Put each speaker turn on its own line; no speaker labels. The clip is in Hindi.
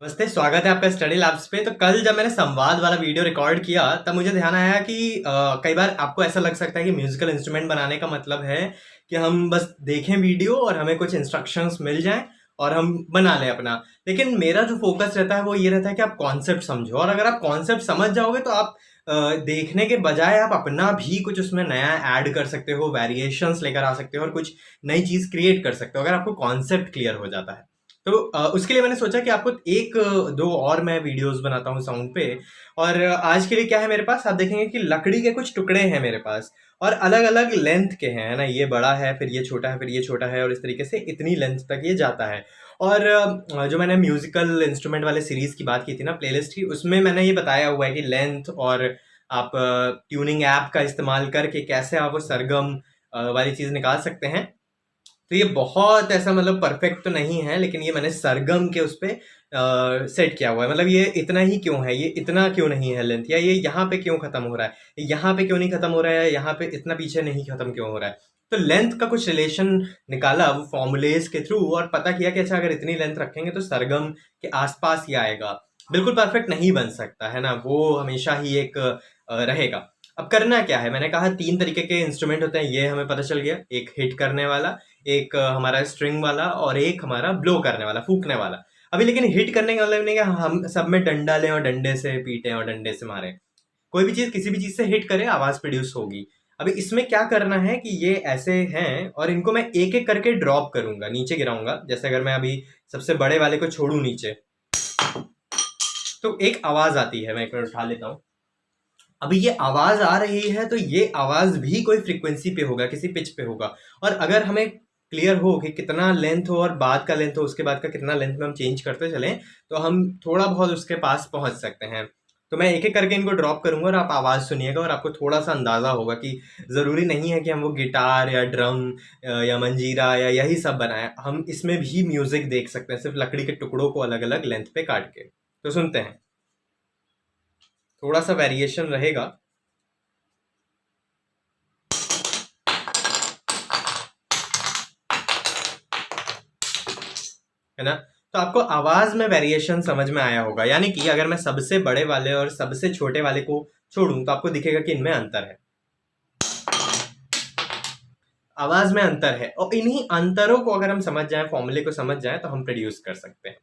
नमस्ते, स्वागत है आपका स्टडी लैब्स पे। तो कल जब मैंने संवाद वाला वीडियो रिकॉर्ड किया तब मुझे ध्यान आया कि कई बार आपको ऐसा लग सकता है कि म्यूजिकल इंस्ट्रूमेंट बनाने का मतलब है कि हम बस देखें वीडियो और हमें कुछ इंस्ट्रक्शंस मिल जाएं और हम बना लें अपना। लेकिन मेरा जो फोकस रहता है वो ये रहता है कि आप कॉन्सेप्ट समझो, और अगर आप कॉन्सेप्ट समझ जाओगे तो आप देखने के बजाय आप अपना भी कुछ उसमें नया ऐड कर सकते हो, वेरिएशंस लेकर आ सकते हो और कुछ नई चीज क्रिएट कर सकते हो अगर आपको कॉन्सेप्ट क्लियर हो जाता है। तो उसके लिए मैंने सोचा कि आपको एक दो और मैं वीडियोस बनाता हूँ साउंड पे। और आज के लिए क्या है मेरे पास, आप देखेंगे कि लकड़ी के कुछ टुकड़े हैं मेरे पास और अलग अलग लेंथ के हैं, है ना। ये बड़ा है, फिर ये छोटा है, फिर ये छोटा है, और इस तरीके से इतनी लेंथ तक ये जाता है। और जो मैंने म्यूजिकल इंस्ट्रूमेंट वाले सीरीज की बात की थी ना, प्लेलिस्ट की, उसमें मैंने ये बताया हुआ है कि लेंथ और आप ट्यूनिंग ऐप का इस्तेमाल करके कैसे आप वो सरगम वाली चीज निकाल सकते हैं। तो ये बहुत ऐसा मतलब परफेक्ट तो नहीं है, लेकिन ये मैंने सरगम के उस पे सेट किया हुआ है। मतलब ये इतना ही क्यों है, ये इतना क्यों नहीं है लेंथ, या ये यहाँ पे क्यों खत्म हो रहा है, यहाँ पे क्यों नहीं खत्म हो रहा है, यहाँ पे इतना पीछे नहीं खत्म क्यों हो रहा है। तो लेंथ का कुछ रिलेशन निकाला वो फॉर्मूलेज के थ्रू, और पता किया कि अच्छा अगर इतनी लेंथ रखेंगे तो सरगम के आसपास ही आएगा। बिल्कुल परफेक्ट नहीं बन सकता, है ना, वो हमेशा ही एक रहेगा। अब करना क्या है, मैंने कहा तीन तरीके के इंस्ट्रूमेंट होते हैं, ये हमें पता चल गया। एक हिट करने वाला, एक हमारा स्ट्रिंग वाला, और एक हमारा ब्लो करने वाला, फूकने वाला। अभी लेकिन हिट करने का मतलब नहीं कि हम सब में डंडा लें और डंडे से पीटें और डंडे से मारें। कोई भी चीज किसी भी चीज से हिट करे, आवाज प्रोड्यूस होगी। अभी इसमें क्या करना है कि ये ऐसे हैं और इनको मैं एक एक करके ड्रॉप करूंगा, नीचे गिराऊंगा। जैसे अगर मैं अभी सबसे बड़े वाले को छोड़ू नीचे, तो एक आवाज आती है। मैं एक मिनट उठा लेता हूँ। अभी ये आवाज आ रही है तो ये आवाज भी कोई फ्रीक्वेंसी पे होगा, किसी पिच पे होगा। और अगर हमें क्लियर हो कि कितना लेंथ हो और बाद का लेंथ हो, उसके बाद का कितना लेंथ में हम चेंज करते चलें, तो हम थोड़ा बहुत उसके पास पहुंच सकते हैं। तो मैं एक एक करके इनको ड्रॉप करूंगा और आप आवाज सुनिएगा और आपको थोड़ा सा अंदाजा होगा कि जरूरी नहीं है कि हम वो गिटार या ड्रम या मंजीरा या यही सब बनाए, हम इसमें भी म्यूजिक देख सकते हैं सिर्फ लकड़ी के टुकड़ों को अलग अलग लेंथ पे काट के। तो सुनते हैं, थोड़ा सा वेरिएशन रहेगा, है ना। तो आपको आवाज में वेरिएशन समझ में आया होगा, यानी कि अगर मैं सबसे बड़े वाले और सबसे छोटे वाले को छोड़ूं तो आपको दिखेगा कि इनमें अंतर है, आवाज में अंतर है। और इन्हीं अंतरों को अगर हम समझ जाएं, फॉर्मूले को समझ जाएं, तो हम प्रोड्यूस कर सकते हैं।